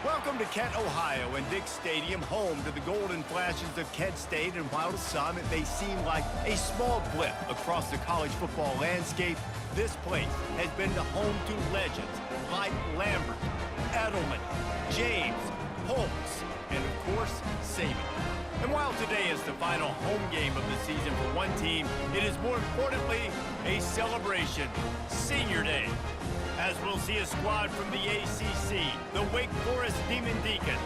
Welcome to Kent, Ohio, and Dick Stadium, home to the Golden Flashes of Kent State. And while to some it may seem like a small blip across the college football landscape, this place has been the home to legends like Lambert, Edelman, James, Holtz, and of course, Saban. And while today is the final home game of the season for one team, it is more importantly a celebration, Senior Day, as we'll see a squad from the ACC, the Wake Forest Demon Deacons,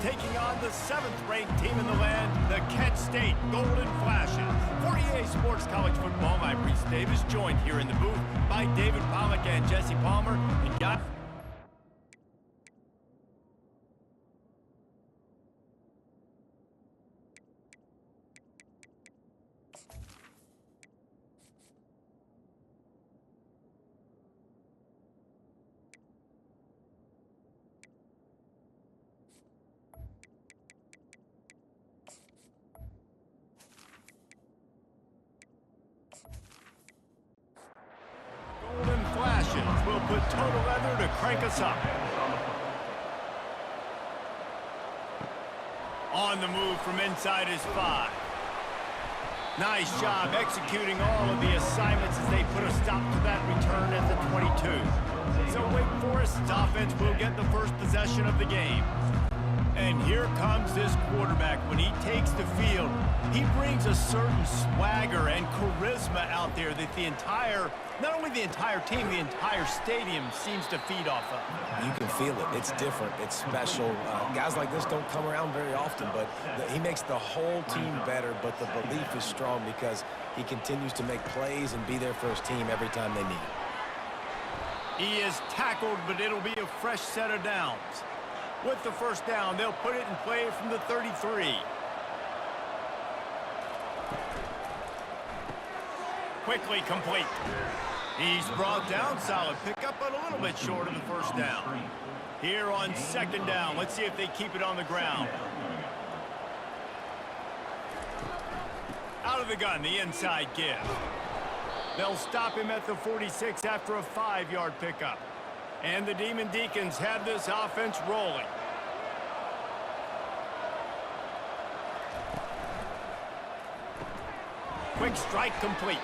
taking on the 7th-ranked team in the land, the Kent State Golden Flashes. For EA Sports College Football, I'm Reese Davis, joined here in the booth by David Pollack and Jesse Palmer. And guys, Golden Flashes will put total leather to crank us up. On the move from inside his 5. Nice job executing all of the assignments as they put a stop to that return at the 22. So Wake Forest's offense will get the first possession of the game. And here comes this quarterback. When he takes the field, he brings a certain swagger and charisma out there that the entire, not only the entire team, the entire stadium seems to feed off of. You can feel it. It's different. It's special. Guys like this don't come around very often, but he makes the whole team better, but the belief is strong because he continues to make plays and be there for his team every time they need it. He is tackled, but it'll be a fresh set of downs. With the first down, they'll put it in play from the 33. Quickly complete. He's brought down, solid pickup, but a little bit short of the first down. Here on 2nd down, let's see if they keep it on the ground. Out of the gun, the inside give. They'll stop him at the 46 after a 5-yard pickup. And the Demon Deacons have this offense rolling. Quick strike complete.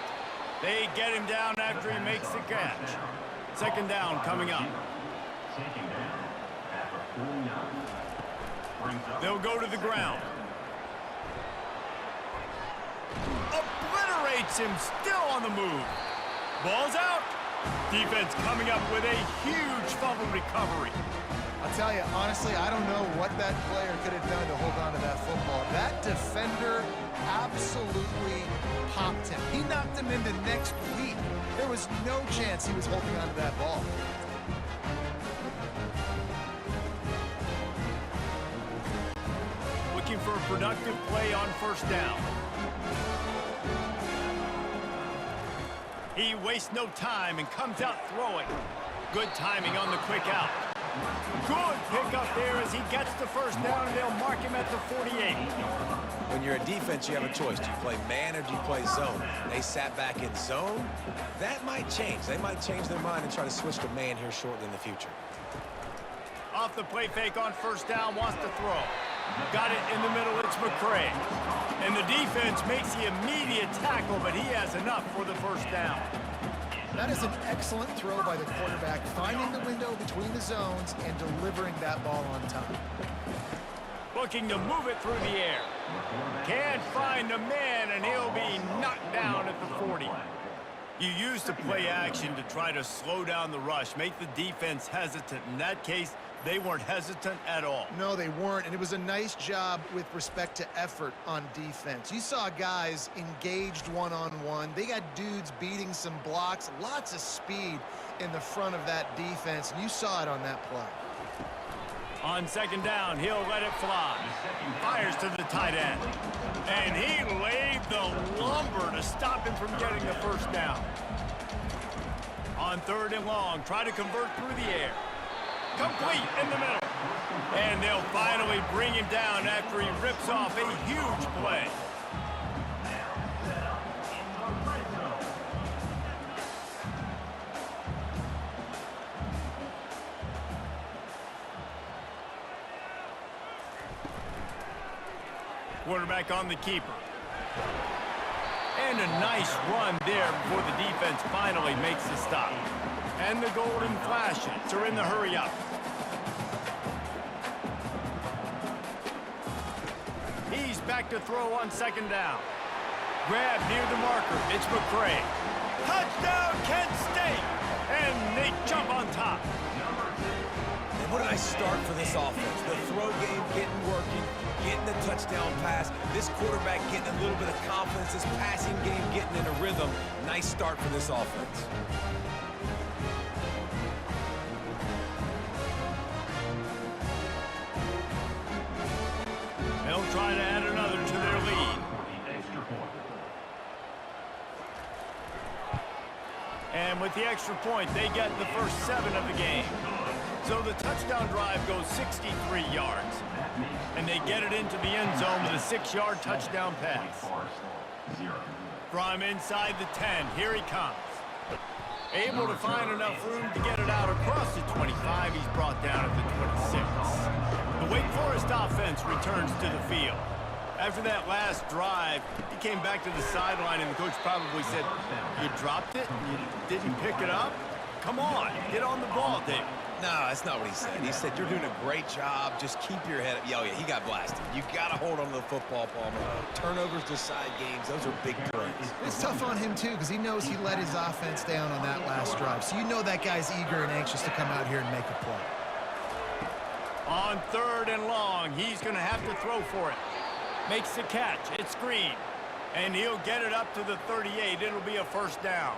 They get him down after he makes the catch. 2nd down coming up. They'll go to the ground. Obliterates him, still on the move. Ball's out. Defense coming up with a huge fumble recovery. I'll tell you, honestly, I don't know what that player could have done to hold on to that football. That defender absolutely popped him. He knocked him into next week. There was no chance he was holding on to that ball. Looking for a productive play on 1st down. He wastes no time and comes out throwing. Good timing on the quick out. Good pickup there as he gets the 1st down, and they'll mark him at the 48. When you're a defense, you have a choice. Do you play man or do you play zone? They sat back in zone. That might change. They might change their mind and try to switch to man here shortly in the future. Off the play fake on 1st down, wants to throw. Got it in the middle, it's McCray. And the defense makes the immediate tackle, but he has enough for the 1st down. That is an excellent throw by the quarterback, finding the window between the zones and delivering that ball on time. Looking to move it through the air. Can't find a man, and he'll be knocked down at the 40. You use the play action to try to slow down the rush, make the defense hesitant. In that case, they weren't hesitant at all. No, they weren't, and it was a nice job with respect to effort on defense. You saw guys engaged one-on-one. They got dudes beating some blocks, lots of speed in the front of that defense, and you saw it on that play. On 2nd down, he'll let it fly. Fires to the tight end. And he laid the lumber to stop him from getting the 1st down. On 3rd and long, try to convert through the air. Complete in the middle. And they'll finally bring him down after he rips off a huge play. Quarterback on the keeper. And a nice run there before the defense finally makes the stop. And the Golden Flashes are in the hurry up. He's back to throw on second down. Grab near the marker. It's McCray. Touchdown, Kent State! And they jump on top. And what a nice start for this offense. The throw game working, getting the touchdown pass. This quarterback getting a little bit of confidence. This passing game getting in a rhythm. Nice start for this offense. They'll try to add another to their lead. And with the extra point, they get the first 7 of the game. So the touchdown drive goes 63 yards. And they get it into the end zone with a 6-yard touchdown pass. From inside the 10, here he comes. Able to find enough room to get it out across the 25. He's brought down at the 26. The Wake Forest offense returns to the field. After that last drive, he came back to the sideline, and the coach probably said, "You dropped it? You didn't pick it up? Come on, get on the ball, David." No, that's not what he said. He said, "You're doing a great job. Just keep your head up." Oh, yeah, he got blasted. You got to hold on to the football, Palmer. Turnovers decide games. Those are big plays. It's tough on him, too, because he knows he let his offense down on that last drive. So you know that guy's eager and anxious to come out here and make a play. On 3rd and long, he's going to have to throw for it. Makes the catch. It's Green. And he'll get it up to the 38. It'll be a first down.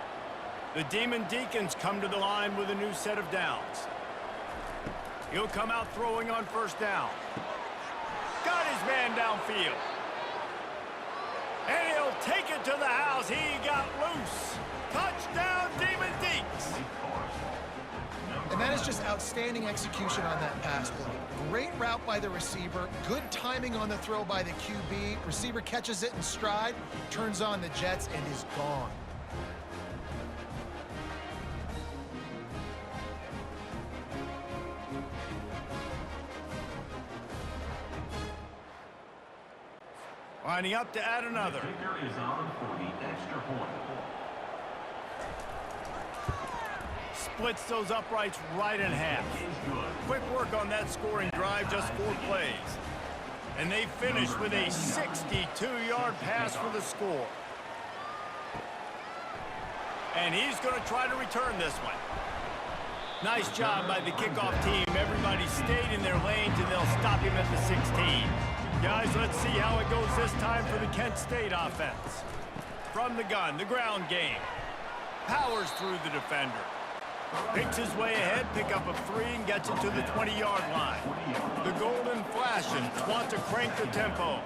The Demon Deacons come to the line with a new set of downs. He'll come out throwing on first down. Got his man downfield. And he'll take it to the house. He got loose. Touchdown, Demon Deacs. And that is just outstanding execution on that pass play. Great route by the receiver. Good timing on the throw by the QB. Receiver catches it in stride, turns on the jets, and is gone. Lining up to add another. Is on for the extra point. Splits those uprights right in half. Quick work on that scoring drive, just 4 plays. And they finish with a 62-yard pass for the score. And he's going to try to return this one. Nice job by the kickoff team. Everybody stayed in their lanes, and they'll stop him at the 16. Guys, let's see how it goes this time for the Kent State offense. From the gun, the ground game. Powers through the defender. Picks his way ahead, pick up a 3, and gets it to the 20-yard line. The Golden Flashes want to crank the tempo.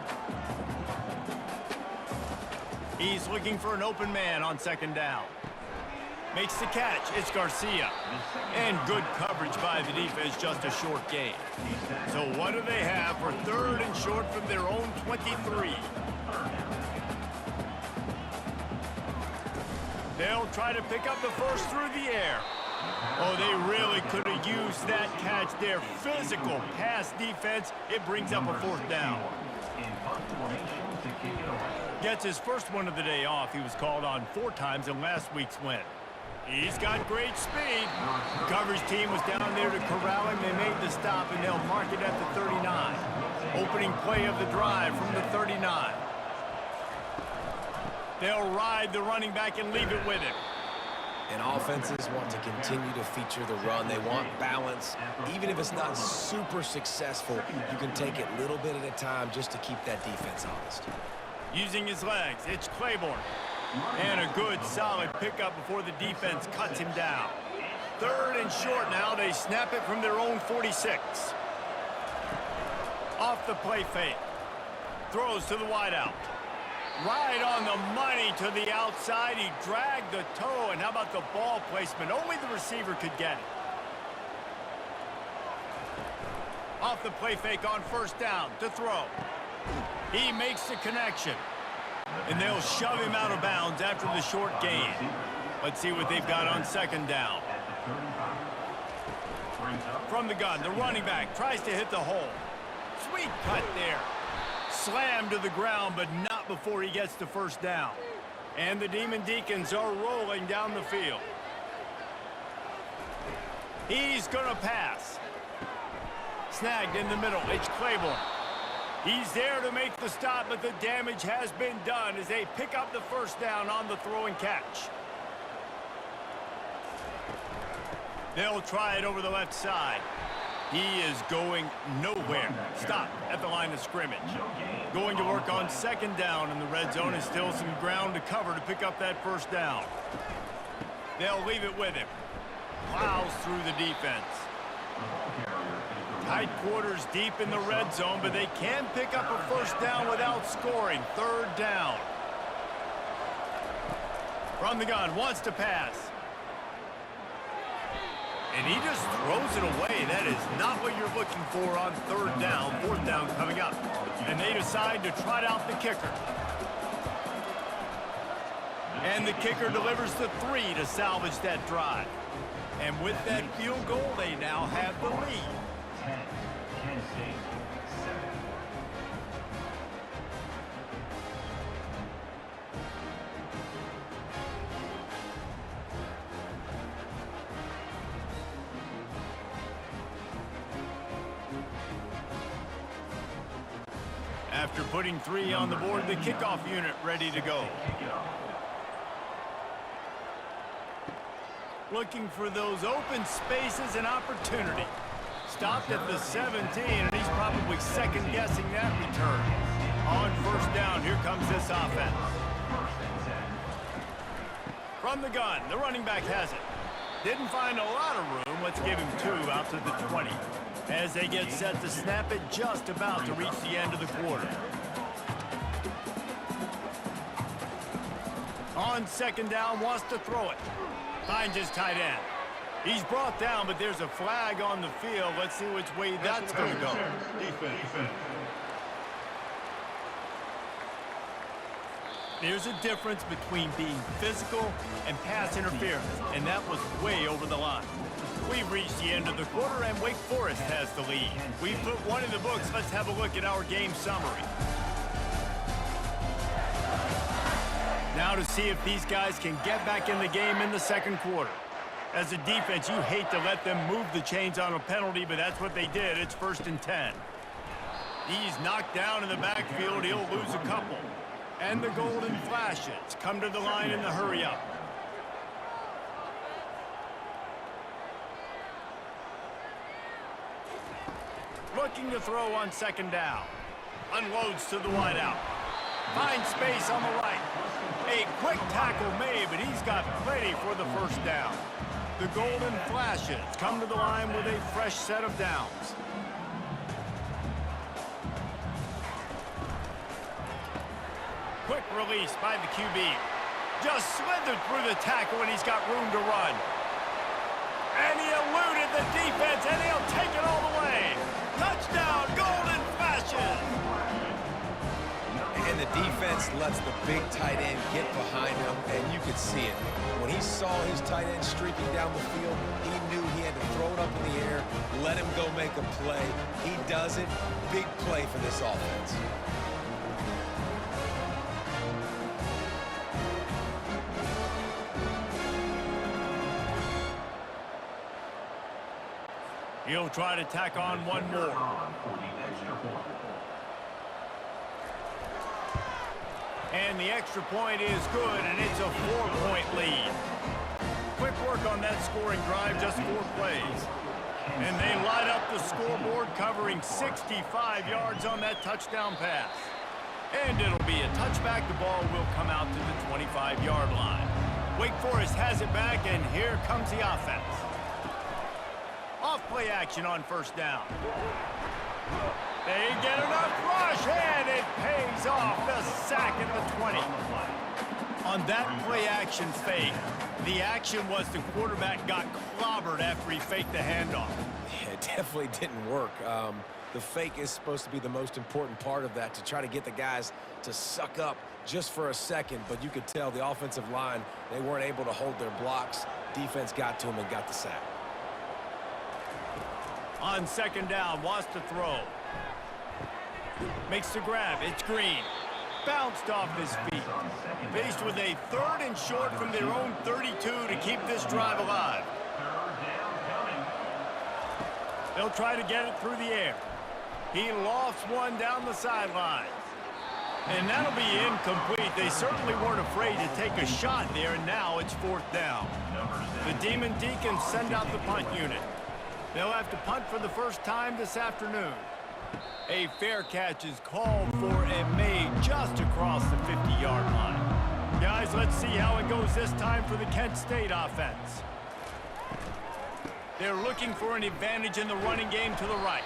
He's looking for an open man on second down. Makes the catch. It's Garcia. And good coverage by the defense, just a short gain. So what do they have for 3rd and short from their own 23? They'll try to pick up the first through the air. Oh, they really could have used that catch there. Physical pass defense. It brings up a 4th down. Gets his first one of the day off. He was called on 4 times in last week's win. He's got great speed. The coverage team was down there to corral him. They made the stop, and they'll mark it at the 39. Opening play of the drive from the 39. They'll ride the running back and leave it with him. And offenses want to continue to feature the run. They want balance. Even if it's not super successful, you can take it little bit at a time just to keep that defense honest. Using his legs, it's Claiborne. And a good, solid pickup before the defense cuts him down. 3rd and short now. They snap it from their own 46. Off the play fake. Throws to the wideout. Right on the money to the outside. He dragged the toe. And how about the ball placement? Only the receiver could get it. Off the play fake on first down to throw. He makes the connection. And they'll shove him out of bounds after the short gain. Let's see what they've got on second down. From the gun, the running back tries to hit the hole. Sweet cut there. Slammed to the ground, but not before he gets the first down. And the Demon Deacons are rolling down the field. He's going to pass. Snagged in the middle. It's Claiborne. He's there to make the stop, but the damage has been done as they pick up the first down on the throw and catch. They'll try it over the left side. He is going nowhere. Stop at the line of scrimmage. Going to work on second down in the red zone, and still some ground to cover to pick up that first down. They'll leave it with him. Plows through the defense. Tight quarters deep in the red zone, but they can pick up a first down without scoring. Third down. From the gun, wants to pass. And he just throws it away. That is not what you're looking for on third down. Fourth down coming up. And they decide to trot out the kicker. And the kicker delivers the 3 to salvage that drive. And with that field goal, they now have the lead. 10, Kent State, 7. After putting 3 on the board, the kickoff unit ready to go. Looking for those open spaces and opportunity. Stopped at the 17, and he's probably second-guessing that return. On first down, here comes this offense. From the gun, the running back has it. Didn't find a lot of room. Let's give him 2 out to the 20. As they get set to snap it, just about to reach the end of the quarter. On second down, wants to throw it. Finds his tight end. He's brought down, but there's a flag on the field. Let's see which way that's going to go. Defense. There's a difference between being physical and pass interference, and that was way over the line. We've reached the end of the quarter, and Wake Forest has the lead. We've put 1 in the books. Let's have a look at our game summary. Now to see if these guys can get back in the game in the second quarter. As a defense, you hate to let them move the chains on a penalty, but that's what they did. It's 1st and 10. He's knocked down in the backfield. He'll lose a couple. And the Golden Flashes come to the line in the hurry-up. Looking to throw on second down. Unloads to the wideout. Finds space on the right. A quick tackle made, but he's got plenty for the first down. The Golden Flashes come to the line with a fresh set of downs. Quick release by the QB. Just slithered through the tackle, and he's got room to run. And he eluded the defense, and he'll take it all the way. Touchdown, Golden Flashes! And the defense lets the big tight end get behind him, and you could see it. When he saw his tight end streaking down the field, he knew he had to throw it up in the air, let him go make a play. He does it. Big play for this offense. He'll try to tack on one more. And the extra point is good, and it's a 4-point lead. Quick work on that scoring drive, just 4 plays. And they light up the scoreboard, covering 65 yards on that touchdown pass. And it'll be a touchback. The ball will come out to the 25-yard line. Wake Forest has it back, and here comes the offense. Off-play action on first down. They get enough rush, and it pays off. The sack at the 20. On that play-action fake, the action was the quarterback got clobbered after he faked the handoff. Yeah, it definitely didn't work. The fake is supposed to be the most important part of that, to try to get the guys to suck up just for a second. But you could tell the offensive line, they weren't able to hold their blocks. Defense got to them and got the sack. On second down, wants to throw. Makes the grab. It's Green. Bounced off his feet. Faced with a 3rd and short from their own 32 to keep this drive alive. They'll try to get it through the air. He lofts one down the sideline. And that'll be incomplete. They certainly weren't afraid to take a shot there, and now it's 4th down. The Demon Deacons send out the punt unit. They'll have to punt for the first time this afternoon. A fair catch is called for and made just across the 50-yard line. Guys, let's see how it goes this time for the Kent State offense. They're looking for an advantage in the running game to the right.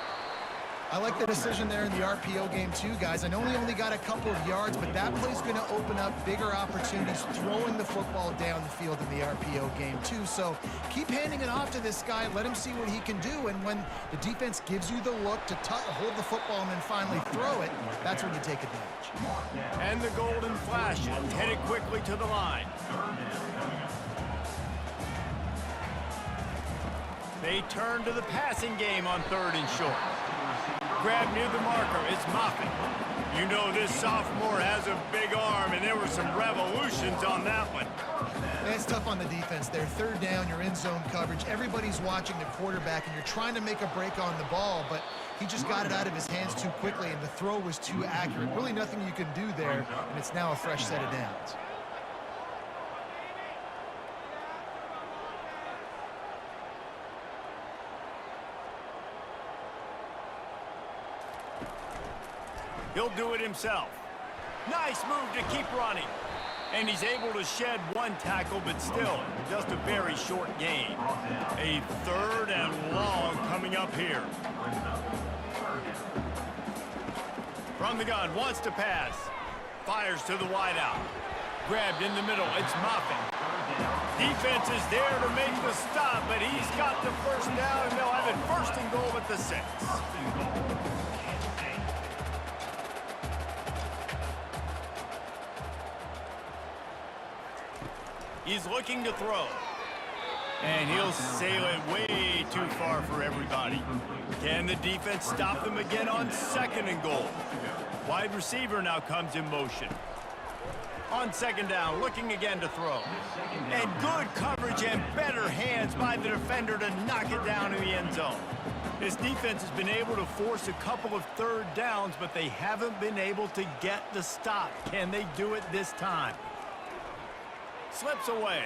I like the decision there in the RPO game too, guys. I know he only got a couple of yards, but that play's going to open up bigger opportunities throwing the football down the field in the RPO game too. So keep handing it off to this guy. Let him see what he can do. And when the defense gives you the look to hold the football and then finally throw it, that's when you take advantage. And the Golden Flash headed quickly to the line. They turn to the passing game on 3rd and short. Grab near the marker. It's Moffitt. You know this sophomore has a big arm, and there were some revolutions on that one. It's tough on the defense there. 3rd down, you're in zone coverage. Everybody's watching the quarterback, and you're trying to make a break on the ball, but he just got it out of his hands too quickly, and the throw was too accurate. Really nothing you can do there, and it's now a fresh set of downs. He'll do it himself. Nice move to keep running. And he's able to shed one tackle, but still, just a very short gain. A 3rd and long coming up here. From the gun, wants to pass. Fires to the wideout. Grabbed in the middle, it's Moffitt. Defense is there to make the stop, but he's got the 1st down, and they'll have it 1st and goal at the 6. He's looking to throw. And he'll sail it way too far for everybody. Can the defense stop them again on 2nd and goal? Wide receiver now comes in motion. On 2nd down, looking again to throw. And good coverage and better hands by the defender to knock it down in the end zone. This defense has been able to force a couple of 3rd downs, but they haven't been able to get the stop. Can they do it this time? Slips away.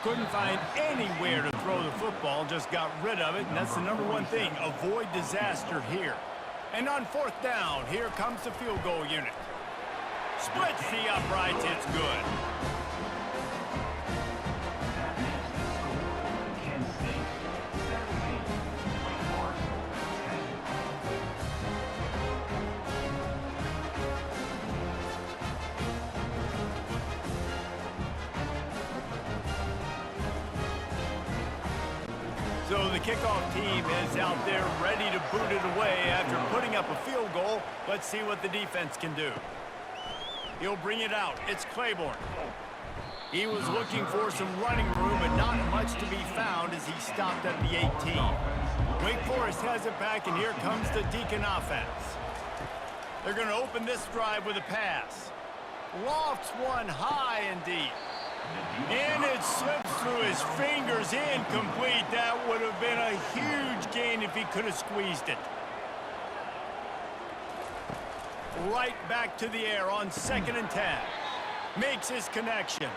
Couldn't find anywhere to throw the football, just got rid of it, and that's the #1 thing. Avoid disaster here. And on 4th down, here comes the field goal unit. Splits the uprights, it's good. So the kickoff team is out there ready to boot it away after putting up a field goal. Let's see what the defense can do. He'll bring it out. It's Claiborne. He was looking for some running room, but not much to be found as he stopped at the 18. Wake Forest has it back, and here comes the Deacon offense. They're going to open this drive with a pass. Lofts one high and deep. And it slips through his fingers, incomplete. That would have been a huge gain if he could have squeezed it. Right back to the air on 2nd and 10. Makes his connection.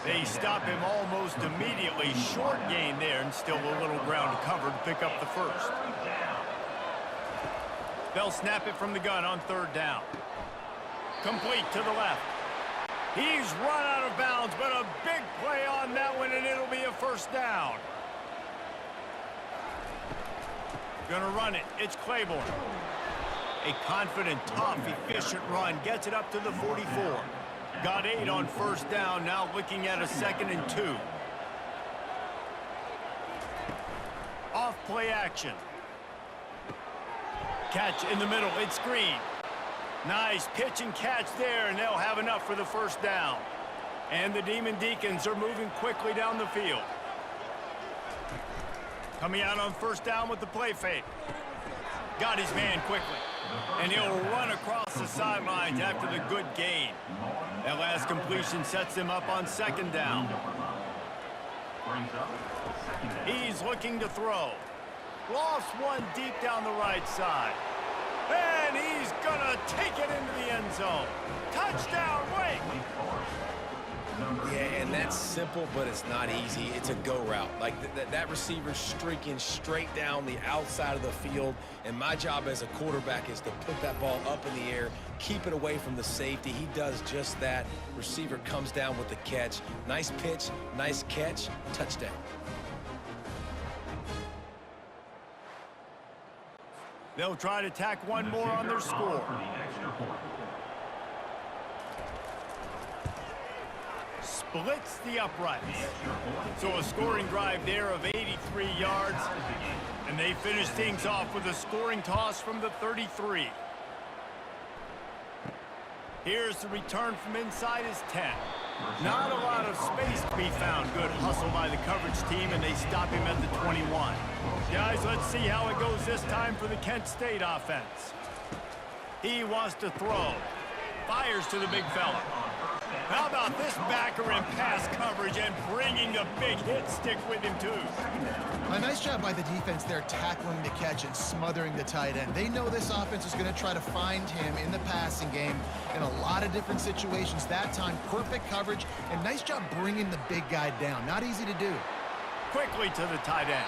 They stop him almost immediately. Short gain there, and still a little ground covered to pick up the 1st. They'll snap it from the gun on 3rd down. Complete to the left. He's run out of bounds, but a big play on that one, and it'll be a 1st down. Gonna run it. It's Claiborne. A confident, tough, efficient run. Gets it up to the 44. Got 8 on 1st down. Now looking at a 2nd and 2. Off play action. Catch in the middle. It's Green. Nice pitch and catch there, and they'll have enough for the 1st down. And the Demon Deacons are moving quickly down the field. Coming out on 1st down with the play fake. Got his man quickly. And he'll run across the sidelines after the good gain. That last completion sets him up on second down. He's looking to throw. Lost one deep down the right side. And he's gonna take it into the end zone. Touchdown, Wake! Yeah, and that's simple, but it's not easy. It's a go route. Like that receiver's streaking straight down the outside of the field, and my job as a quarterback is to put that ball up in the air, keep it away from the safety. He does just that. Receiver comes down with the catch. Nice pitch, nice catch, touchdown. They'll try to tack one more on their score. Splits the uprights. So a scoring drive there of 83 yards. And they finish things off with a scoring toss from the 33. Here's the return from inside his 10. Not a lot of space to be found. Good hustle by the coverage team, and they stop him at the 21. Guys, let's see how it goes this time for the Kent State offense. He wants to throw. Fires to the big fella. How about this backer in pass coverage and bringing the big hit stick with him, too? A nice job by the defense there tackling the catch and smothering the tight end. They know this offense is going to try to find him in the passing game in a lot of different situations. That time, perfect coverage, and nice job bringing the big guy down. Not easy to do. Quickly to the tight end.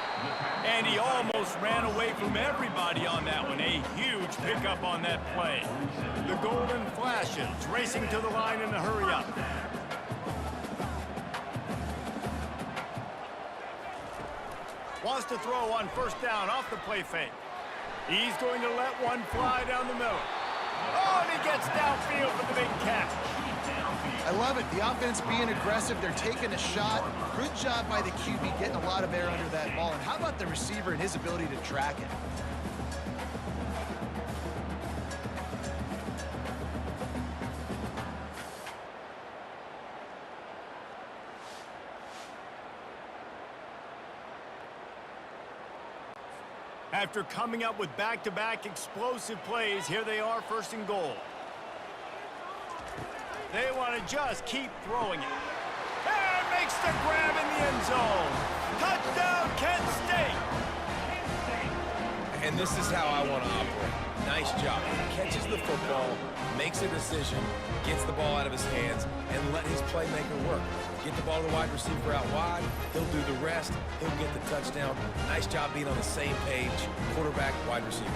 And he almost ran away from everybody on that one. A huge pickup on that play. The Golden Flashes racing to the line in a hurry-up. Wants to throw on first down off the play fake. He's going to let one fly down the middle. Oh, and he gets downfield for the big catch. I love it. The offense being aggressive. They're taking a shot. Good job by the QB getting a lot of air under that ball. And how about the receiver and his ability to track it? After coming up with back-to-back explosive plays, here they are first and goal. They want to just keep throwing it. And makes the grab in the end zone. Touchdown, Kent State. And this is how I want to operate. Nice job. He catches the football, makes a decision, gets the ball out of his hands, and let his playmaker work. Get the ball to the wide receiver out wide. He'll do the rest. He'll get the touchdown. Nice job being on the same page. Quarterback, wide receiver.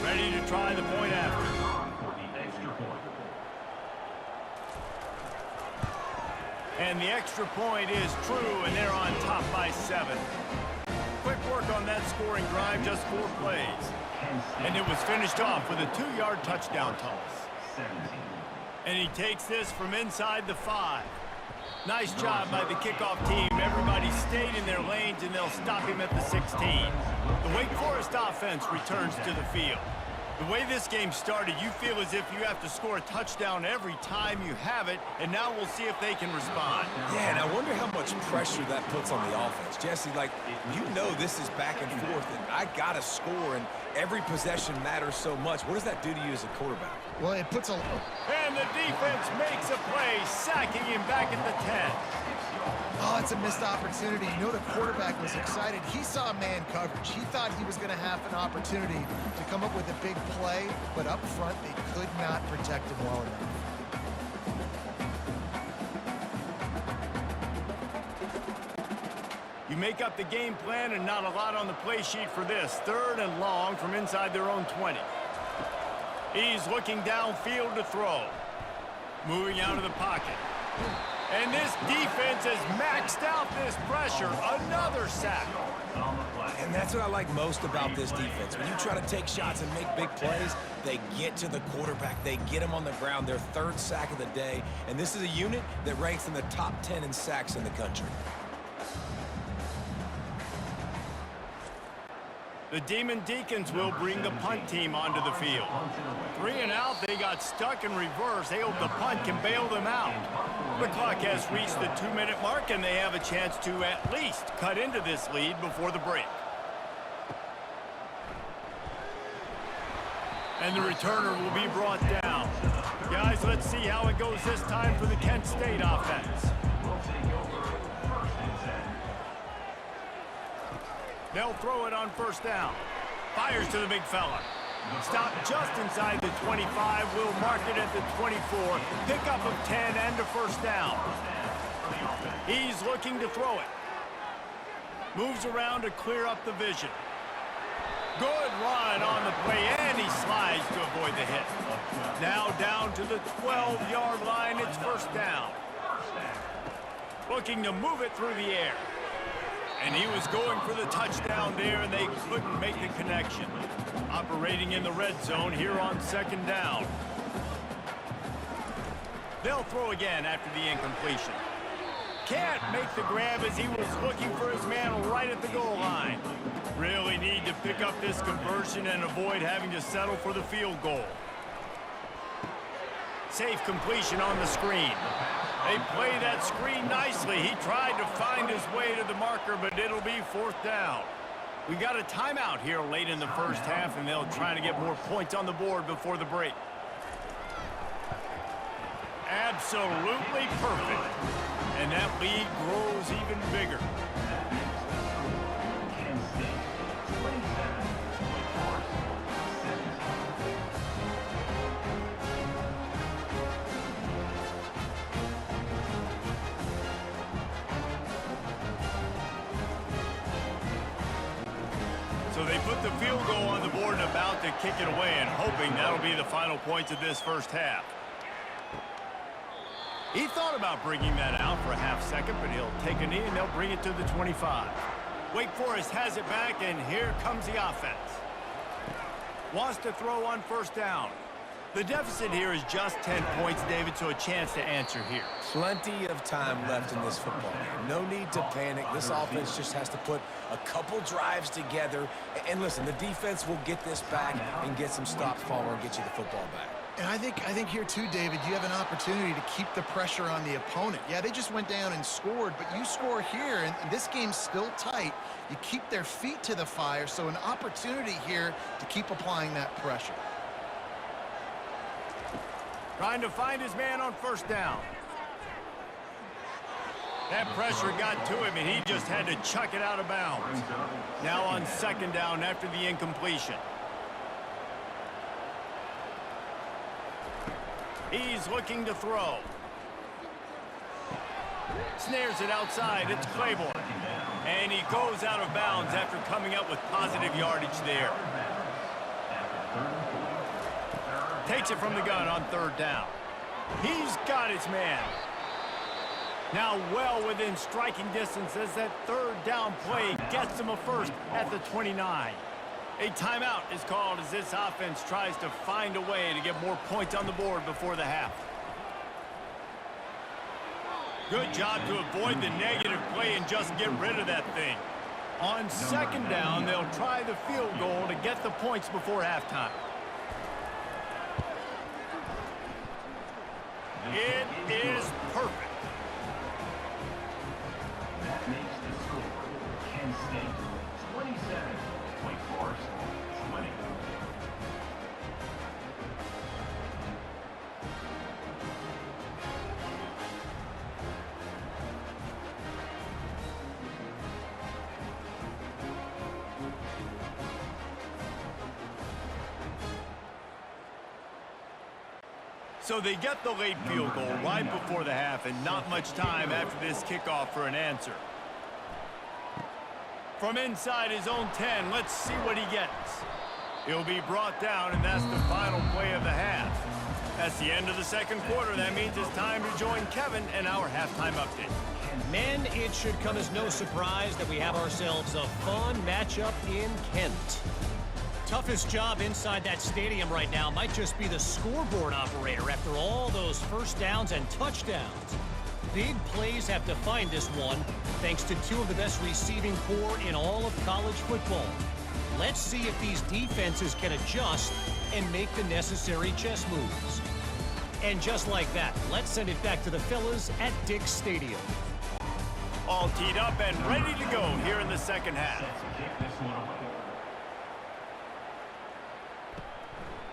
Ready to try the point after. And the extra point is true, and they're on top by 7. Quick work on that scoring drive, just 4 plays. And it was finished off with a 2-yard touchdown toss. And he takes this from inside the 5. Nice job by the kickoff team. Everybody stayed in their lanes, and they'll stop him at the 16. The Wake Forest offense returns to the field. The way this game started, you feel as if you have to score a touchdown every time you have it, and now we'll see if they can respond. Yeah, and I wonder how much pressure that puts on the offense. Jesse, like, you know this is back and forth, and I got to score, and every possession matters so much. What does that do to you as a quarterback? Well, it puts a... And the defense makes a play, sacking him back at the 10. Oh, it's a missed opportunity. You know the quarterback was excited. He saw man coverage. He thought he was going to have an opportunity to come up with a big play, but up front, they could not protect him well enough. You make up the game plan and not a lot on the play sheet for this. 3rd and long from inside their own 20. He's looking downfield to throw. Moving out of the pocket. And this defense has maxed out this pressure. Another sack. And that's what I like most about this defense. When you try to take shots and make big plays, they get to the quarterback. They get him on the ground. Their 3rd sack of the day. And this is a unit that ranks in the top 10 in sacks in the country. The Demon Deacons will bring the punt team onto the field. 3 and out, they got stuck in reverse. They hope the punt can bail them out. The clock has reached the 2-minute mark, and they have a chance to at least cut into this lead before the break. And the returner will be brought down. Guys, let's see how it goes this time for the Kent State offense. They'll throw it on first down. Fires to the big fella. Stop just inside the 25. Will mark it at the 24. Pickup of 10 and a first down. He's looking to throw it. Moves around to clear up the vision. Good run on the play, and he slides to avoid the hit. Now down to the 12-yard line. It's first down. Looking to move it through the air. And he was going for the touchdown there, and they couldn't make the connection. Operating in the red zone here on second down. They'll throw again after the incompletion. Can't make the grab as he was looking for his man right at the goal line. Really need to pick up this conversion and avoid having to settle for the field goal. Safe completion on the screen. They play that screen nicely. He tried to find his way to the marker, but it'll be fourth down. We got a timeout here late in the first half, and they'll try to get more points on the board before the break. Absolutely perfect. And that lead grows even bigger. So they put the field goal on the board and about to kick it away, and hoping that'll be the final points of this first half. He thought about bringing that out for a half second, but he'll take a knee and they'll bring it to the 25. Wake Forest has it back, and here comes the offense. Wants to throw on first down. The deficit here is just 10 points, David, so a chance to answer here. Plenty of time left in this football game. No need to panic. This offense just has to put a couple drives together. And listen, the defense will get this back and get some stops forward and get you the football back. And I think here too, David, you have an opportunity to keep the pressure on the opponent. Yeah, they just went down and scored, but you score here, and this game's still tight. You keep their feet to the fire, so an opportunity here to keep applying that pressure. Trying to find his man on first down. That pressure got to him, and he just had to chuck it out of bounds. Now on second down after the incompletion. He's looking to throw. Snares it outside. It's Claiborne. And he goes out of bounds after coming up with positive yardage there. Takes it from the gun on third down. He's got his man. Now well within striking distance as that third down play gets him a first at the 29. A timeout is called as this offense tries to find a way to get more points on the board before the half. Good job to avoid the negative play and just get rid of that thing. On second down, they'll try the field goal to get the points before halftime. It is perfect. That makes the score Kent State 27, Wake Forest 20. So they get the late field goal right before the half, and not much time after this kickoff for an answer. From inside his own 10, let's see what he gets. He'll be brought down, and that's the final play of the half. That's the end of the second quarter. That means it's time to join Kevin and our halftime update. Men, it should come as no surprise that we have ourselves a fun matchup in Kent. Toughest job inside that stadium right now might just be the scoreboard operator after all those first downs and touchdowns. Big plays have defined this one, thanks to two of the best receiving corps in all of college football. Let's see if these defenses can adjust and make the necessary chess moves. And just like that, let's send it back to the fellas at Dick's Stadium. All teed up and ready to go here in the second half.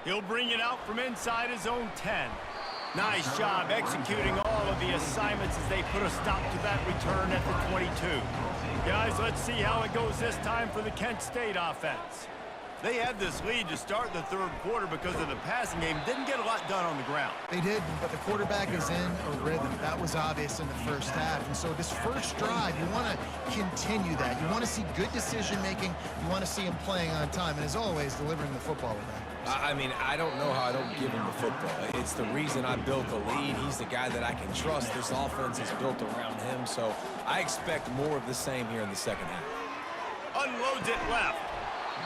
He'll bring it out from inside his own 10. Nice job executing all of the assignments as they put a stop to that return at the 22. Guys, let's see how it goes this time for the Kent State offense. They had this lead to start the third quarter because of the passing game. Didn't get a lot done on the ground. They did, but the quarterback is in a rhythm. That was obvious in the first half. And so this first drive, you want to continue that. You want to see good decision-making. You want to see him playing on time. And as always, delivering the football with that. I mean, I don't know how I don't give him the football. It's the reason I built the lead. He's the guy that I can trust. This offense is built around him. So I expect more of the same here in the second half. Unloads it left.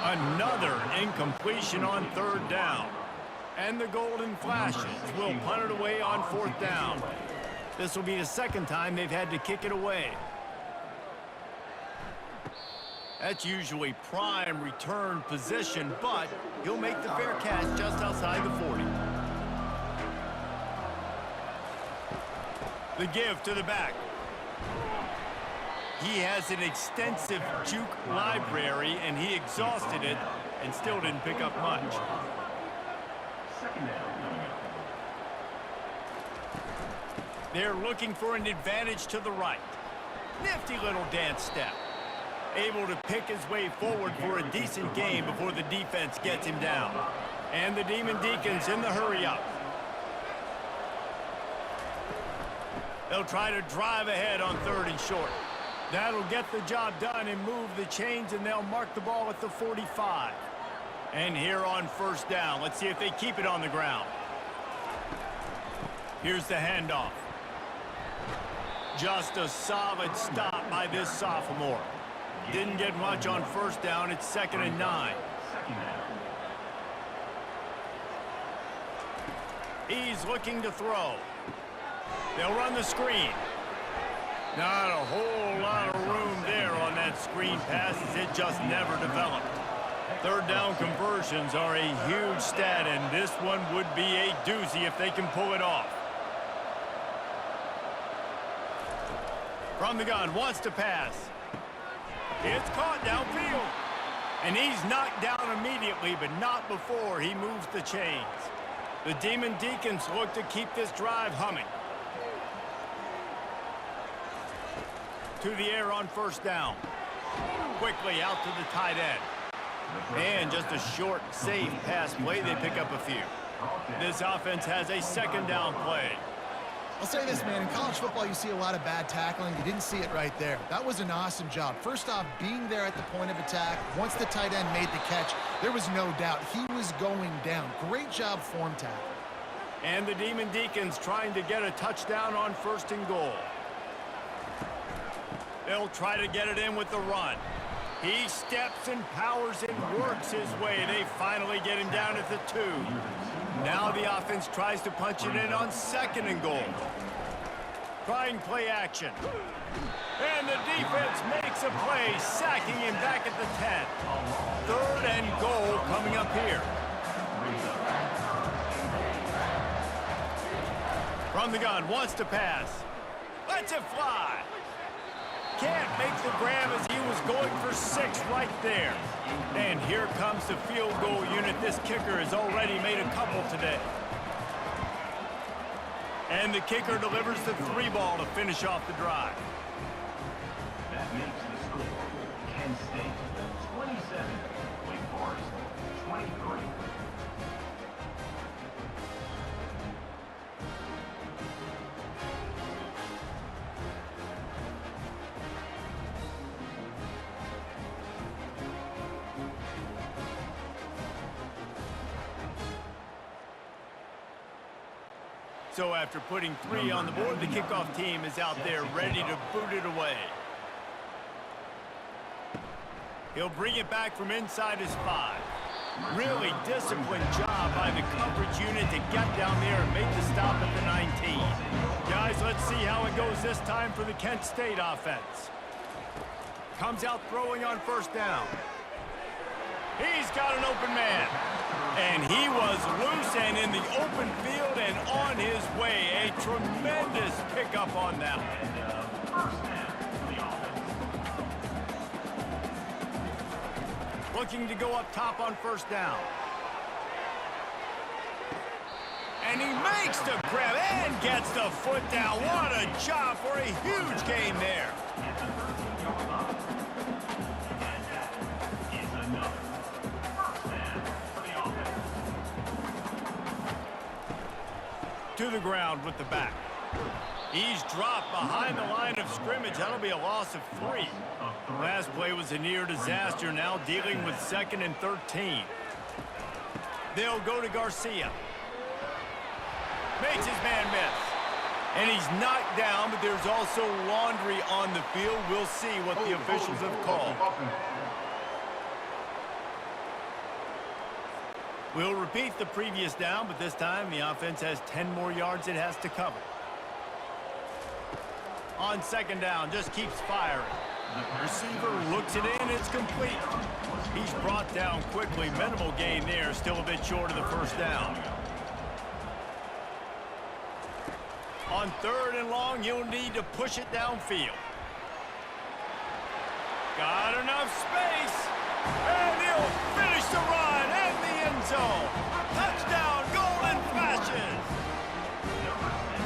Another incompletion on third down. And the Golden Flashes will punt it away on fourth down. This will be the second time they've had to kick it away. That's usually prime return position, but he'll make the fair catch just outside the 40. The give to the back. He has an extensive juke library, and he exhausted it and still didn't pick up much. They're looking for an advantage to the right. Nifty little dance step. Able to pick his way forward for a decent game before the defense gets him down. And the Demon Deacons in the hurry-up. They'll try to drive ahead on third and short. That'll get the job done and move the chains, and they'll mark the ball at the 45. And here on first down, let's see if they keep it on the ground. Here's the handoff. Just a solid stop by this sophomore. Didn't get much on first down. It's 2nd and 9. He's looking to throw. They'll run the screen. Not a whole lot of room there on that screen pass, as it just never developed. Third down conversions are a huge stat, and this one would be a doozy if they can pull it off. From the gun, wants to pass. It's caught downfield. And he's knocked down immediately, but not before he moves the chains. The Demon Deacons look to keep this drive humming. To the air on first down. Quickly out to the tight end. And just a short, safe pass play. They pick up a few. This offense has a second down play. I'll say this, man. In college football, you see a lot of bad tackling. You didn't see it right there. That was an awesome job. First off, being there at the point of attack. Once the tight end made the catch, there was no doubt he was going down. Great job form tackle. And the Demon Deacons trying to get a touchdown on first and goal. They'll try to get it in with the run. He steps and powers and works his way. They finally get him down at the 2. Now the offense tries to punch it in on second and goal. Trying play action. And the defense makes a play, sacking him back at the 10. Third and goal coming up here. From the gun, wants to pass. Lets it fly. Can't make the grab as he was going for 6 right there. And here comes the field goal unit. This kicker has already made a couple today. And the kicker delivers the 3 ball to finish off the drive. That makes the score Kent State 27, Wake Forest 23. So after putting 3 on the board, the kickoff team is out there ready to boot it away. He'll bring it back from inside his 5. Really disciplined job by the coverage unit to get down there and make the stop at the 19. Guys, let's see how it goes this time for the Kent State offense. Comes out throwing on first down. He's got an open man. And he was loose and in the open field and on his way. A tremendous pickup on that one. First down for the offense. Looking to go up top on first down. And he makes the grab and gets the foot down. What a job for a huge gain there. It's a 13-yard line. And that is another first down for the offense. To the ground with the back. He's dropped behind the line of scrimmage. That'll be a loss of 3. Last play was a near disaster. Now dealing with 2nd and 13. They'll go to Garcia. Makes his man miss. And he's knocked down, but there's also laundry on the field. We'll see what the officials have called. We'll repeat the previous down, but this time the offense has 10 more yards it has to cover. On second down, just keeps firing. Receiver looks it in, it's complete. He's brought down quickly. Minimal gain there, still a bit short of the first down. On 3rd and long, you'll need to push it downfield. Got enough space. And he'll finish the run in the end zone. Touchdown, Golden Flashes.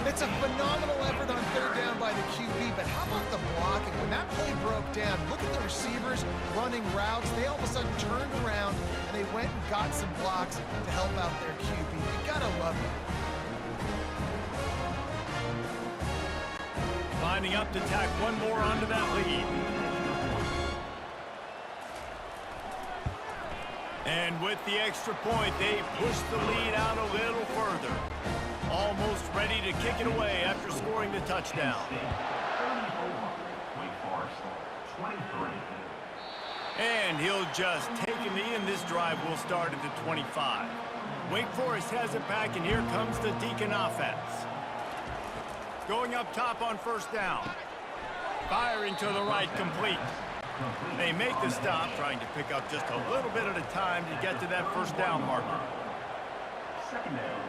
It's a phenomenal effort on 3rd down by the QB, but how about the blocking? When that play broke down, look at the receivers running routes. They all of a sudden turned around, and they went and got some blocks to help out their QB. You gotta love it. Lining up to tack one more onto that lead. And with the extra point, they push the lead out a little further. Almost ready to kick it away after scoring the touchdown. 34. Wake Forest 23. And he'll just take a knee, and this drive will start at the 25. Wake Forest has it back, and here comes the Deacon offense. Going up top on first down. Firing to the right, complete. They make the stop, trying to pick up just a little bit at a time to get to that first down marker. Second down.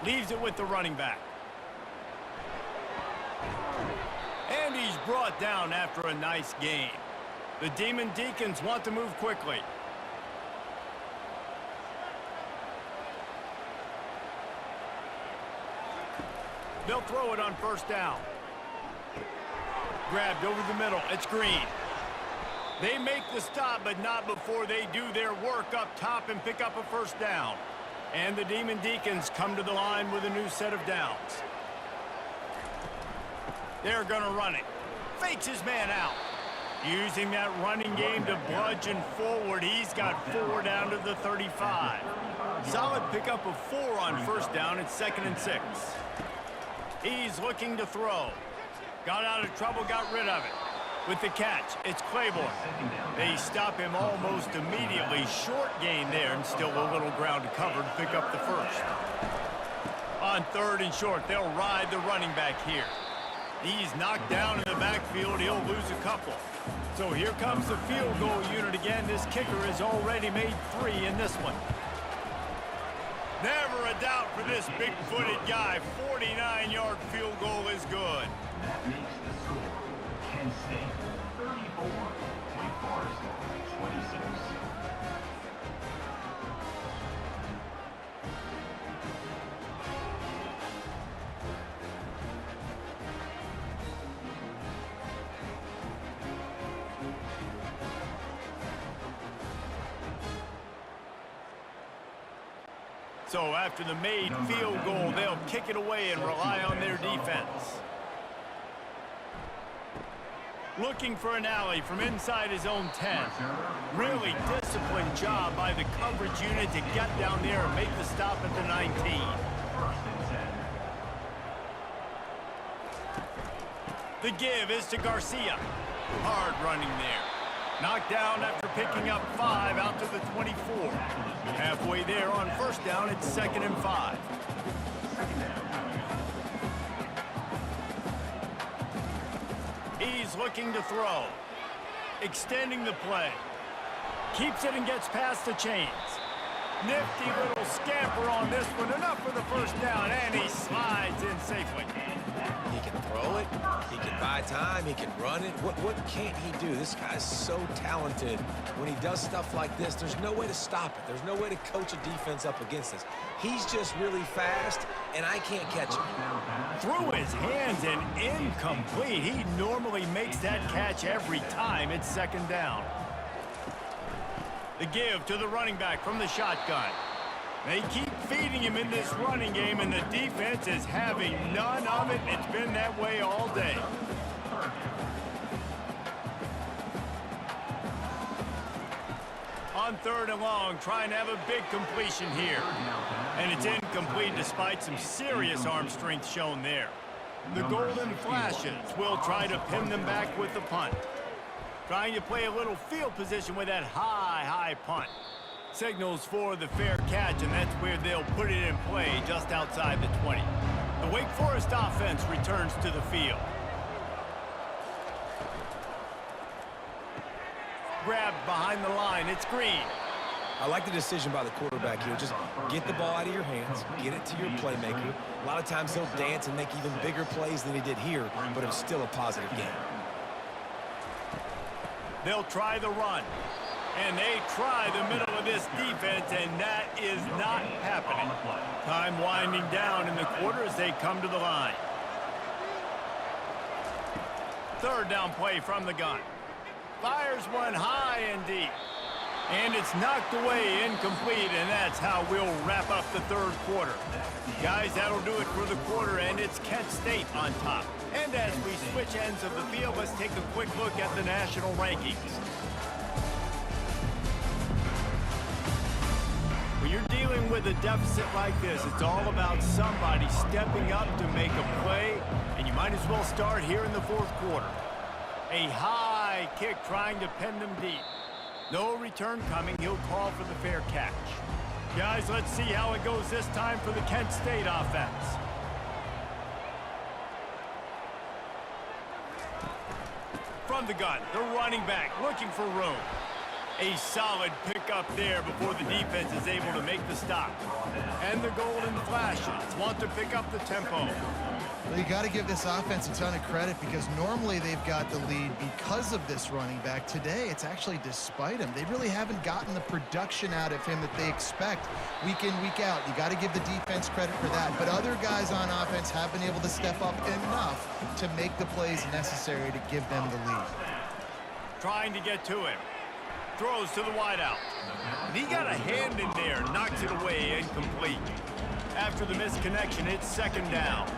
Leaves it with the running back. And he's brought down after a nice gain. The Demon Deacons want to move quickly. They'll throw it on first down. Grabbed over the middle. It's Green. They make the stop, but not before they do their work up top and pick up a first down. And the Demon Deacons come to the line with a new set of downs. They're going to run it. Fakes his man out. Using that running game to bludgeon forward. He's got 4 down to the 35. Solid pickup of 4 on first down. It's 2nd and 6. He's looking to throw. Got out of trouble, got rid of it. With the catch, it's Claiborne. They stop him almost immediately. Short gain there, and still a little ground to cover to pick up the first. On 3rd and short, they'll ride the running back here. He's knocked down in the backfield. He'll lose a couple. So here comes the field goal unit again. This kicker has already made 3 in this one. Never a doubt for this big-footed guy. 49-yard field goal is good. That makes the score. Penn State 34. Wake Forest 26. So after the made field goal, they'll kick it away and rely on their defense. Looking for an alley from inside his own 10. Really disciplined job by the coverage unit to get down there and make the stop at the 19. First and 10. The give is to Garcia. Hard running there. Knocked down after picking up 5 out to the 24. Halfway there on first down, it's 2nd and 5. He's looking to throw. Extending the play. Keeps it and gets past the chains. Nifty little scamper on this one. Enough for the first down, and he slides in safely. He can throw it. He can buy time. He can run it. What can't he do? This guy's so talented. When he does stuff like this, there's no way to stop it. There's no way to coach a defense up against this. He's just really fast, and I can't catch him. Through his hands and incomplete. He normally makes that catch every time. It's second down. The give to the running back from the shotgun. They keep feeding him in this running game, and the defense is having none of it. It's been that way all day. On third and long, trying to have a big completion here. And it's incomplete despite some serious arm strength shown there. The Golden Flashes will try to pin them back with the punt. Trying to play a little field position with that high punt. Signals for the fair catch, and that's where they'll put it in play just outside the 20. The Wake Forest offense returns to the field. Grabbed behind the line. It's Green. I like the decision by the quarterback here. Just get the ball out of your hands, get it to your playmaker. A lot of times he'll dance and make even bigger plays than he did here, but it's still a positive game. They'll try the run. And they try the middle of this defense, and that is not happening. Time winding down in the quarter as they come to the line. Third down play from the gun. Fires one high and deep. And it's knocked away, incomplete, and that's how we'll wrap up the third quarter. Guys, that'll do it for the quarter, and it's Kent State on top. And as we switch ends of the field, let's take a quick look at the national rankings. When you're dealing with a deficit like this, it's all about somebody stepping up to make a play, and you might as well start here in the fourth quarter. A high kick trying to pin them deep. No return coming. He'll call for the fair catch. Guys, let's see how it goes this time for the Kent State offense. From the gun, the running back looking for room. A solid pickup there before the defense is able to make the stop. And the Golden Flashes want to pick up the tempo. Well, you got to give this offense a ton of credit because normally they've got the lead because of this running back. Today, it's actually despite him. They really haven't gotten the production out of him that they expect week in, week out. You got to give the defense credit for that. But other guys on offense have been able to step up enough to make the plays necessary to give them the lead. Trying to get to him. Throws to the wideout. And he got a hand in there, knocks it away, incomplete. After the misconnection, it's second down.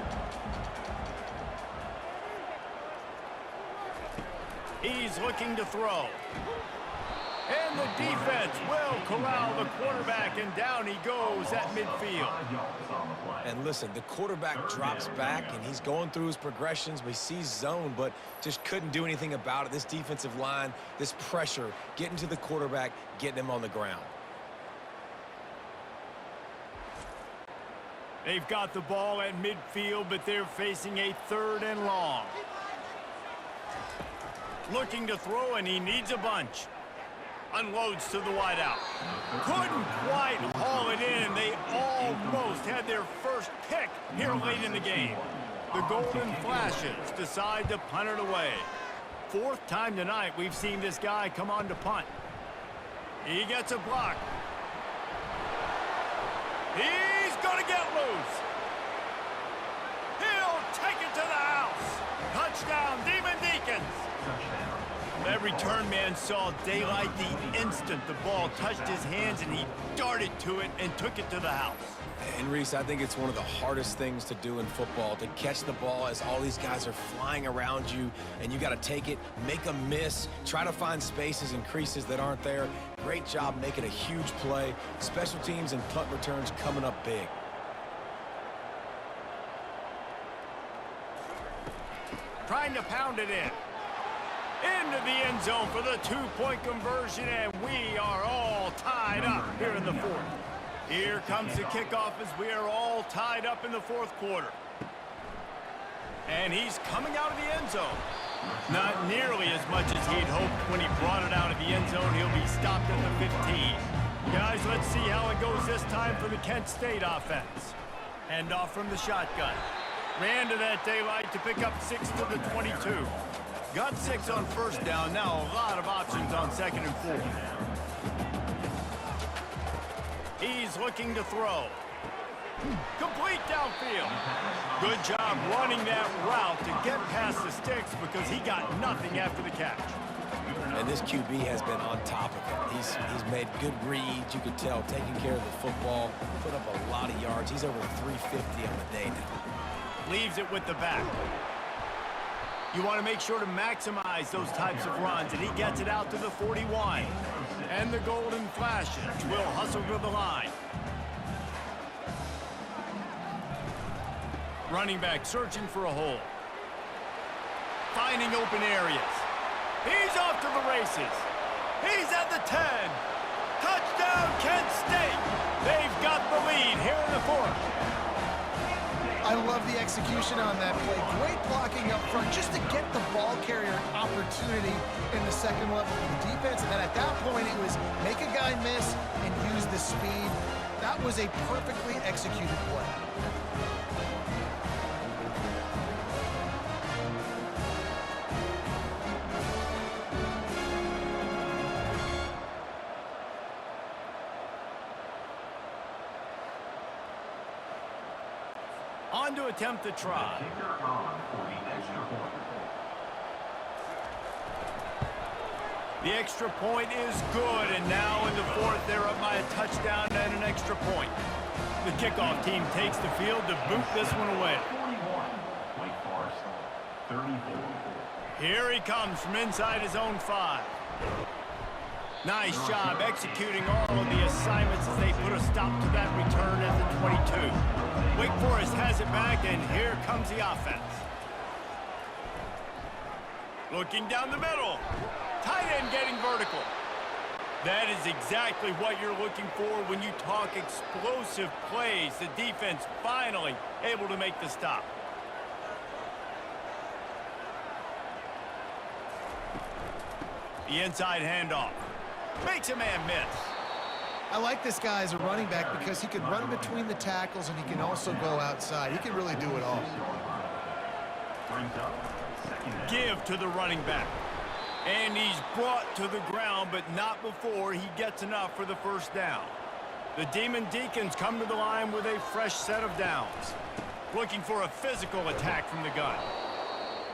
He's looking to throw. And the defense will corral the quarterback, and down he goes at midfield. And listen, the quarterback drops back, and he's going through his progressions. We see zone, but just couldn't do anything about it. This defensive line, this pressure, getting to the quarterback, getting him on the ground. They've got the ball at midfield, but they're facing a third and long. Looking to throw, and he needs a bunch. Unloads to the wideout. Couldn't quite haul it in. They almost had their first pick here late in the game. The Golden Flashes decide to punt it away. Fourth time tonight we've seen this guy come on to punt. He gets a block. He's going to get loose. He'll take it to the house. Touchdown, Demon Deacons. That return man saw daylight the instant the ball touched his hands, and he darted to it and took it to the house. And Reese, I think it's one of the hardest things to do in football, to catch the ball as all these guys are flying around you, and you got to take it, make a miss, try to find spaces and creases that aren't there. Great job making a huge play. Special teams and punt returns coming up big. Trying to pound it in. Into the end zone for the two-point conversion, and we are all tied up here in the fourth. Here comes the kickoff as we are all tied up in the fourth quarter. And he's coming out of the end zone. Not nearly as much as he'd hoped when he brought it out of the end zone. He'll be stopped at the 15. Guys, let's see how it goes this time for the Kent State offense. Hand off from the shotgun. Ran to that daylight to pick up 6 to the 22. Got 6 on first down. Now a lot of options on 2nd and 4. He's looking to throw. Complete downfield. Good job running that route to get past the sticks because he got nothing after the catch. And this QB has been on top of it. He's made good reads. You could tell, taking care of the football, put up a lot of yards. He's over 350 on the day now. Leaves it with the back. You want to make sure to maximize those types of runs, and he gets it out to the 41. And the Golden Flashes will hustle to the line. Running back searching for a hole. Finding open areas. He's off to the races. He's at the 10. Touchdown, Kent State. They've got the lead here in the 4th. I love the execution on that play. Great blocking up front just to get the ball carrier opportunity in the second level of the defense. And then at that point, it was make a guy miss and use the speed. That was a perfectly executed play. On to attempt the try. The extra point is good, and now in the 4th, they're up by a touchdown and an extra point. The kickoff team takes the field to boot this one away. Here he comes from inside his own 5. Nice job executing all of the assignments as they put a stop to that return at the 22. Wake Forest has it back, and here comes the offense. Looking down the middle. Tight end getting vertical. That is exactly what you're looking for when you talk explosive plays. The defense finally able to make the stop. The inside handoff. Makes a man miss. I like this guy as a running back because he can run between the tackles and he can also go outside. He can really do it all. Give to the running back. And he's brought to the ground, but not before he gets enough for the first down. The Demon Deacons come to the line with a fresh set of downs. Looking for a physical attack from the gun.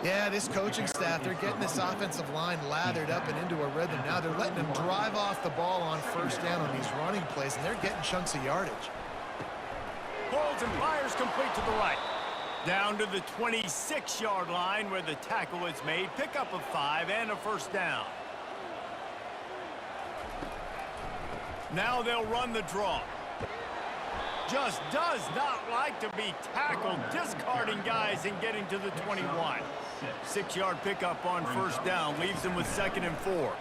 Yeah, this coaching staff, they're getting this offensive line lathered up and into a rhythm. Now they're letting them drive off the ball on first down on these running plays, and they're getting chunks of yardage. Pulls and fires complete to the right. Down to the 26-yard line where the tackle is made. Pick up a 5 and a first down. Now they'll run the draw. Just does not like to be tackled, discarding guys and getting to the 21. 6-yard pickup on first down leaves them with 2nd and 4.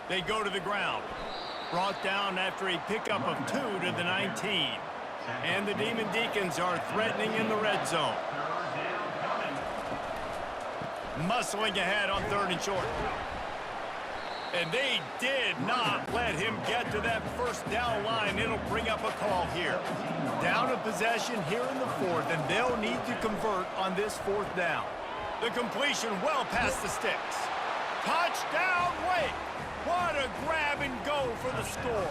They go to the ground. Brought down after a pickup of 2 to the 19. And the Demon Deacons are threatening in the red zone. Muscling ahead on 3rd and short. And they did not let him get to that first down line. It'll bring up a call here. Down a possession here in the 4th, and they'll need to convert on this 4th down. The completion well past the sticks. Touchdown, Wake! What a grab and go for the score.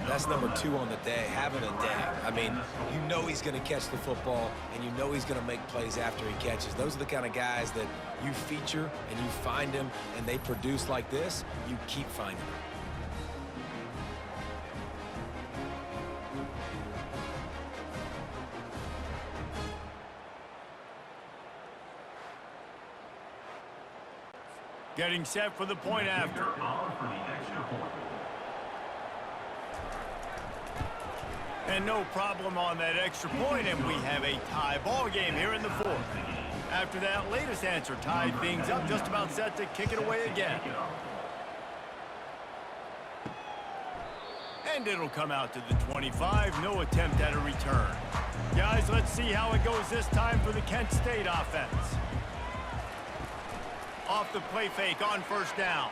That's number 2 on the day, having a day. I mean, you know he's going to catch the football, and you know he's going to make plays after he catches. Those are the kind of guys that you feature and you find them, and they produce like this, you keep finding them. Getting set for the point after. And no problem on that extra point, and we have a tie ball game here in the 4th. After that latest answer tied things up, just about set to kick it away again. And it'll come out to the 25. No attempt at a return. Guys, let's see how it goes this time for the Kent State offense. Off the play fake on first down.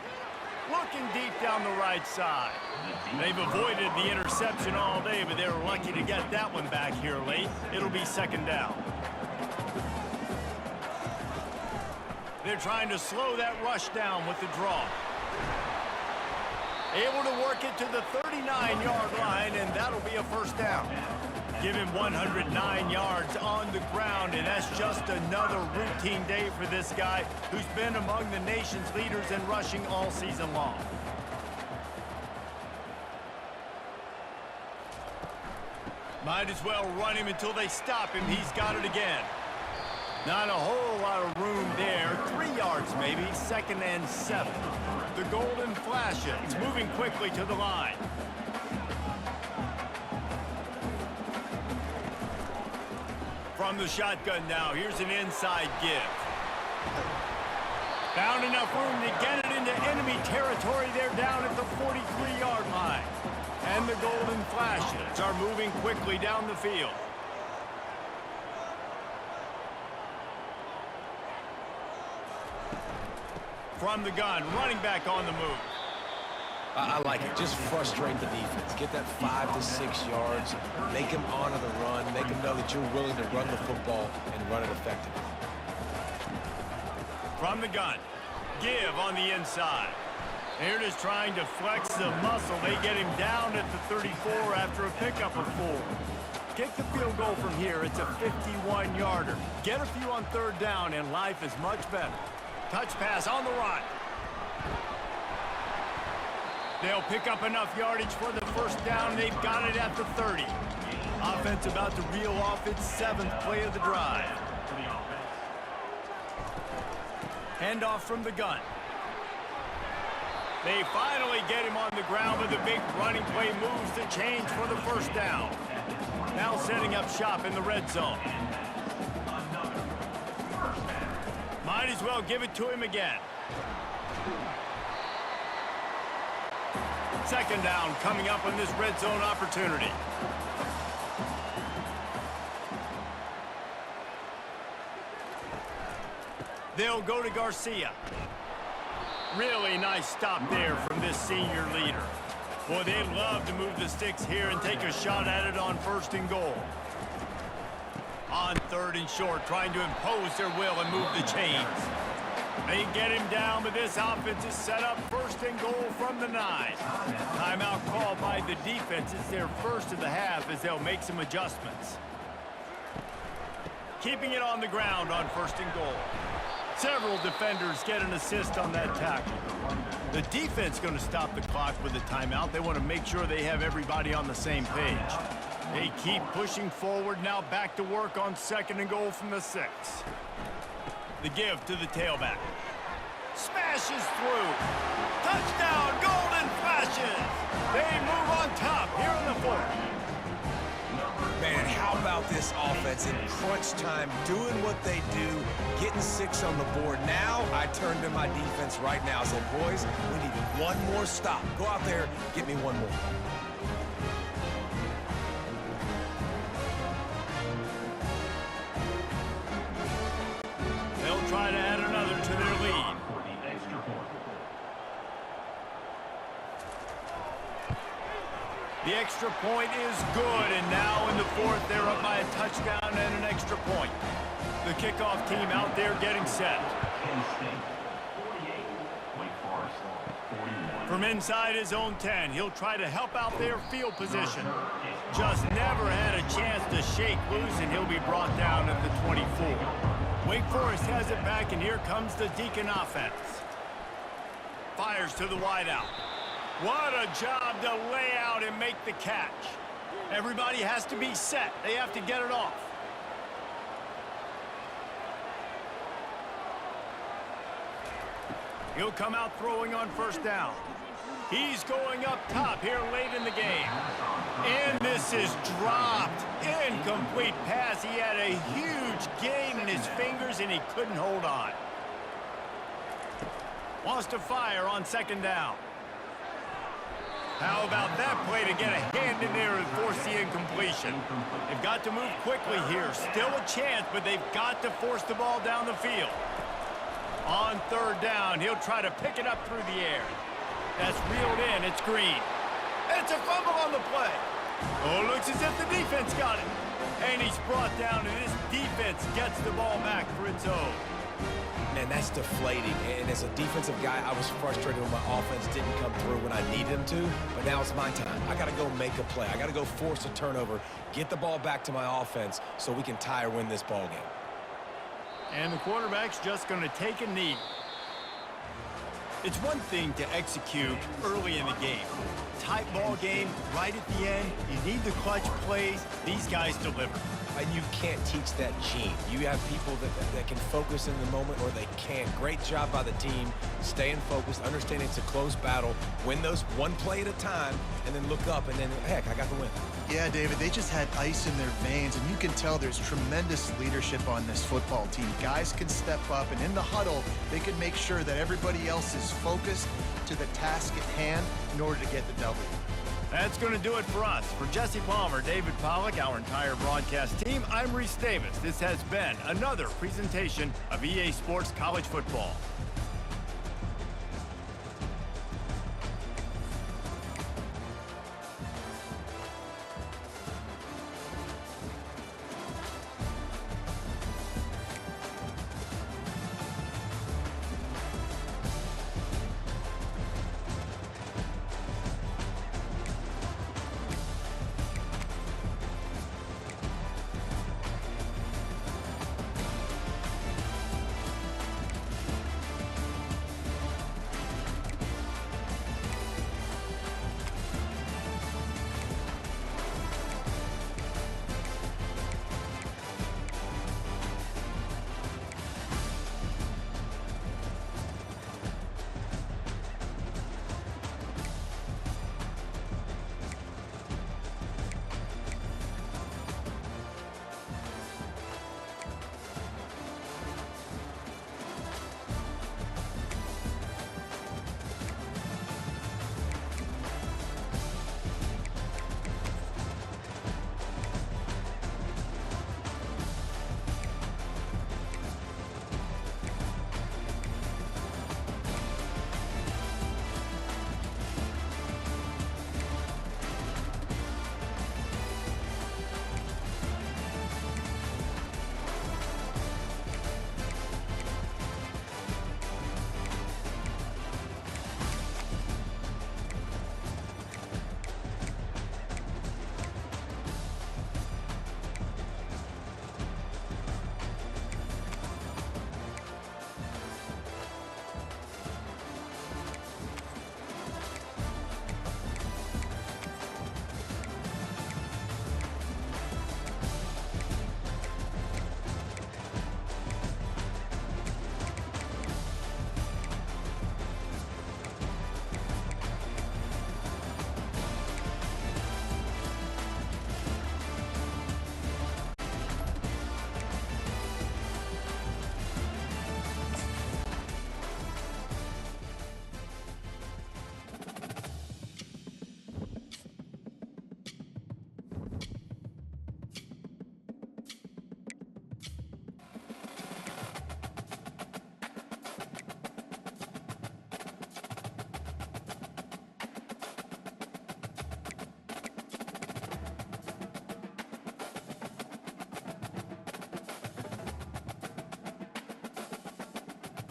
Looking deep down the right side. They've avoided the interception all day, but they were lucky to get that one back here late. It'll be second down. They're trying to slow that rush down with the draw. Able to work it to the 39-yard line, and that'll be a first down. Give him 109 yards on the ground, and that's just another routine day for this guy who's been among the nation's leaders in rushing all season long. Might as well run him until they stop him. He's got it again. Not a whole lot of room there. 3 yards maybe, 2nd and 7. The Golden Flashes moving quickly to the line. From the shotgun now, here's an inside give. Found enough room to get it into enemy territory. They're down at the 43-yard line. And the Golden Flashes are moving quickly down the field. From the gun, running back on the move. I like it. Just frustrate the defense. Get that 5 to 6 yards. Make them honor the run. Make them know that you're willing to run the football and run it effectively. From the gun. Give on the inside. They're just trying to flex the muscle. They get him down at the 34 after a pickup of 4. Kick the field goal from here. It's a 51-yarder. Get a few on third down, and life is much better. Touch pass on the run. They'll pick up enough yardage for the first down. They've got it at the 30. Offense about to reel off its 7th play of the drive. Handoff from the gun. They finally get him on the ground with a big running play, moves the change for the first down. Now setting up shop in the red zone. Might as well give it to him again. Second down coming up on this red zone opportunity. They'll go to Garcia. Really nice stop there from this senior leader. Boy, they love to move the sticks here and take a shot at it on 1st and goal. On 3rd and short, trying to impose their will and move the chains. They get him down, but this offense is set up 1st and goal from the 9. Timeout called by the defense. It's their first of the half as they'll make some adjustments. Keeping it on the ground on 1st and goal. Several defenders get an assist on that tackle. The defense going to stop the clock with a timeout. They want to make sure they have everybody on the same page. They keep pushing forward, now back to work on 2nd and goal from the 6. The give to the tailback. Smashes through. Touchdown, Golden Flashes. They move on top here in the 4th. Man, how about this offense in crunch time, doing what they do, getting 6 on the board. Now I turn to my defense right now. I said, boys, we need one more stop. Go out there, get me one more. They'll try to add another to their lead. The extra point is good, and now in the 4th, they're up by a touchdown and an extra point. The kickoff team out there getting set. From inside his own 10, he'll try to help out their field position. Just never had a chance to shake loose, and he'll be brought down at the 24. Wake Forest has it back, and here comes the Deacon offense. Fires to the wideout. What a job to lay out and make the catch. Everybody has to be set. They have to get it off. He'll come out throwing on 1st down. He's going up top here late in the game. And this is dropped. Incomplete pass. He had a huge gain in his fingers, and he couldn't hold on. Wants to fire on 2nd down. How about that play to get a hand in there and force the incompletion? They've got to move quickly here. Still a chance, but they've got to force the ball down the field. On third down, he'll try to pick it up through the air. That's reeled in. It's Green. It's a fumble on the play. Oh, looks as if the defense got it. And he's brought down, and this defense gets the ball back for its own. Man, that's deflating. And as a defensive guy, I was frustrated when my offense didn't come through when I needed him to. But now it's my time. I got to go make a play. I got to go force a turnover, get the ball back to my offense so we can tie or win this ball game. And the quarterback's just going to take a knee. It's one thing to execute early in the game. Tight ball game, right at the end. You need the clutch plays. These guys deliver. And you can't teach that gene. You have people that can focus in the moment or they can't. Great job by the team, staying focused, understanding it's a close battle, win those one play at a time, and then look up, and then, heck, I got the win. Yeah, David, they just had ice in their veins, and you can tell there's tremendous leadership on this football team. Guys can step up, and in the huddle, they can make sure that everybody else is focused to the task at hand in order to get the W. That's going to do it for us. For Jesse Palmer, David Pollack, our entire broadcast team, I'm Reese Davis. This has been another presentation of EA Sports College Football.